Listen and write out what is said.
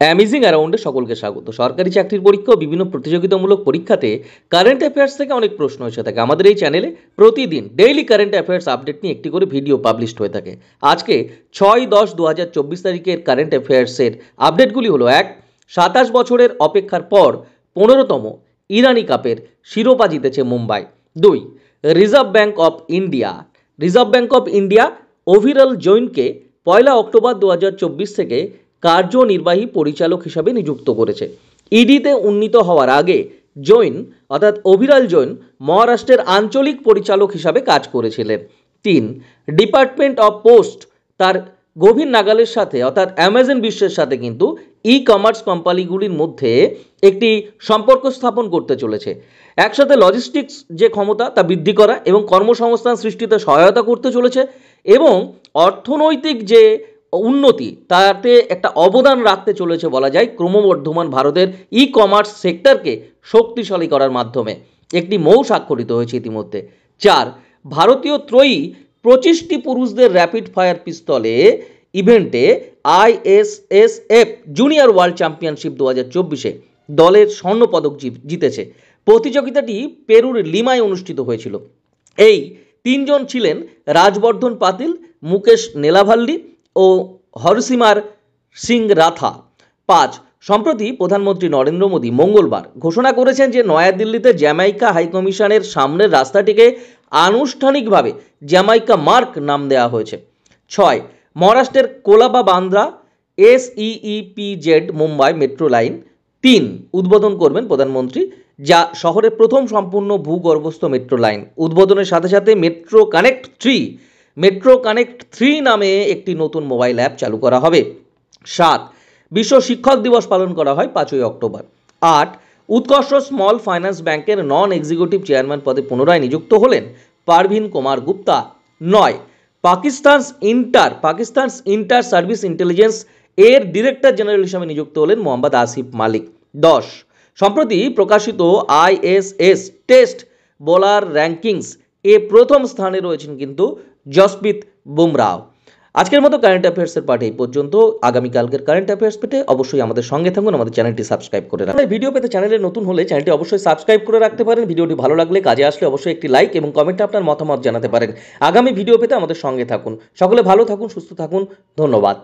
Amazing অ্যারাউন্ডে সকলকে স্বাগত। সরকারি চাকরির পরীক্ষা ও বিভিন্ন প্রতিযোগিতামূলক পরীক্ষাতে কারেন্ট অ্যাফেয়ার্স থেকে অনেক প্রশ্ন এসে থাকে। আমাদের এই চ্যানেলে প্রতিদিন ডেইলি কারেন্ট অ্যাফেয়ার্স আপডেট নিয়ে একটি করে ভিডিও পাবলিশড হয়ে থাকে। আজকে 6-10-2024 তারিখের কারেন্ট অ্যাফেয়ার্সের আপডেটগুলি হলো: 1, 27 বছরের অপেক্ষার পর 15তম ইরানি কাপের শিরোপা জিতেছে Mumbai. 2, Reserve Bank of India অভিরাল জৈনকে 1 অক্টোবর 2024 থেকে কার্যনির্বাহী পরিচালক হিসাবে নিযুক্ত করেছে। ইডিতে উন্নীত হওয়ার আগে জৈন অর্থাৎ অভিরাল জৈন মহারাষ্ট্রের আঞ্চলিক পরিচালক হিসাবে কাজ করেছিলেন। 3, ডিপার্টমেন্ট অফ পোস্ট তার গভীর নাগালের সাথে অর্থাৎ অ্যামাজন বিশ্বের সাথে কিন্তু ই কমার্স কোম্পানিগুলির মধ্যে একটি সম্পর্ক স্থাপন করতে চলেছে। একসাথে লজিস্টিক্স যে ক্ষমতা তা বৃদ্ধি করা এবং কর্মসংস্থান সৃষ্টিতে সহায়তা করতে চলেছে এবং অর্থনৈতিক যে উন্নতি তাতে একটা অবদান রাখতে চলেছে বলা যায় ক্রমবর্ধমান ভারতের ই কমার্স সেক্টরকে শক্তিশালী করার মাধ্যমে। একটি মৌ স্বাক্ষরিত হয়েছে ইতিমধ্যে। 4, ভারতীয় ত্রয়ী 25টি পুরুষদের র্যাপিড ফায়ার পিস্তলে ইভেন্টে ISSF জুনিয়র ওয়ার্ল্ড চ্যাম্পিয়নশিপ 2024-এ দলের স্বর্ণপদক জিতেছে। প্রতিযোগিতাটি পেরুর লিমায় অনুষ্ঠিত হয়েছিল। এই তিনজন ছিলেন রাজবর্ধন পাতিল, মুকেশ নেলাভাল্লি ও হরসিমার সিং রাথা। 5, সম্প্রতি প্রধানমন্ত্রী নরেন্দ্র মোদী মঙ্গলবার ঘোষণা করেছেন যে নয়াদিল্লিতে জ্যামাইকা হাইকমিশনের সামনের রাস্তাটিকে আনুষ্ঠানিকভাবে জ্যামাইকা মার্ক নাম দেওয়া হয়েছে। 6, মহারাষ্ট্রের Colaba Bandra SEEPZ Mumbai metro line 3 উদ্বোধন করবেন প্রধানমন্ত্রী, যা শহরের প্রথম সম্পূর্ণ ভূগর্ভস্থ মেট্রো লাইন। উদ্বোধনের সাথে সাথে মেট্রো কানেক্ট 3 নামে একটি নতুন মোবাইল অ্যাপ চালু করা হবে। 7, বিশ্ব শিক্ষক দিবস পালন করা হয় 5 অক্টোবর। 8, উৎকর্ষ স্মল ফাইন্যান্স ব্যাংকের নন এক্সিকিউটিভ চেয়ারম্যান পদে পুনরায় নিযুক্ত হলেন Parvin Kumar Gupta. 9, Pakistan inter service intelligence এর ডিরেক্টর জেনারেল হিসেবে নিযুক্ত হলেন মোহাম্মদ আসিফ মালিক। 10, সম্প্রতি প্রকাশিত ISS টেস্ট বোলার র্যাঙ্কিংস এ প্রথম স্থানে রয়েছেন কিন্তু জসপ্রীত বুমরাহ। আজকের মতো কারেন্ট অ্যাফেয়ার্সের পাঠে এই পর্যন্ত। আগামীকালকের কারেন্ট অ্যাফেয়ার্স পেতে অবশ্যই আমাদের সঙ্গে থাকুন, আমাদের চ্যানেলটি সাবস্ক্রাইব করে রাখুন। ভিডিও পেতে চ্যানেলে নতুন হলে চ্যানেলটি অবশ্যই সাবস্ক্রাইব করে রাখতে পারেন। ভিডিওটি ভালো লাগলে, কাজে আসলে অবশ্যই একটি লাইক এবং কমেন্টে আপনার মতামত জানাতে পারেন। আগামী ভিডিও পেতে আমাদের সঙ্গে থাকুন। সকলে ভালো থাকুন, সুস্থ থাকুন। ধন্যবাদ।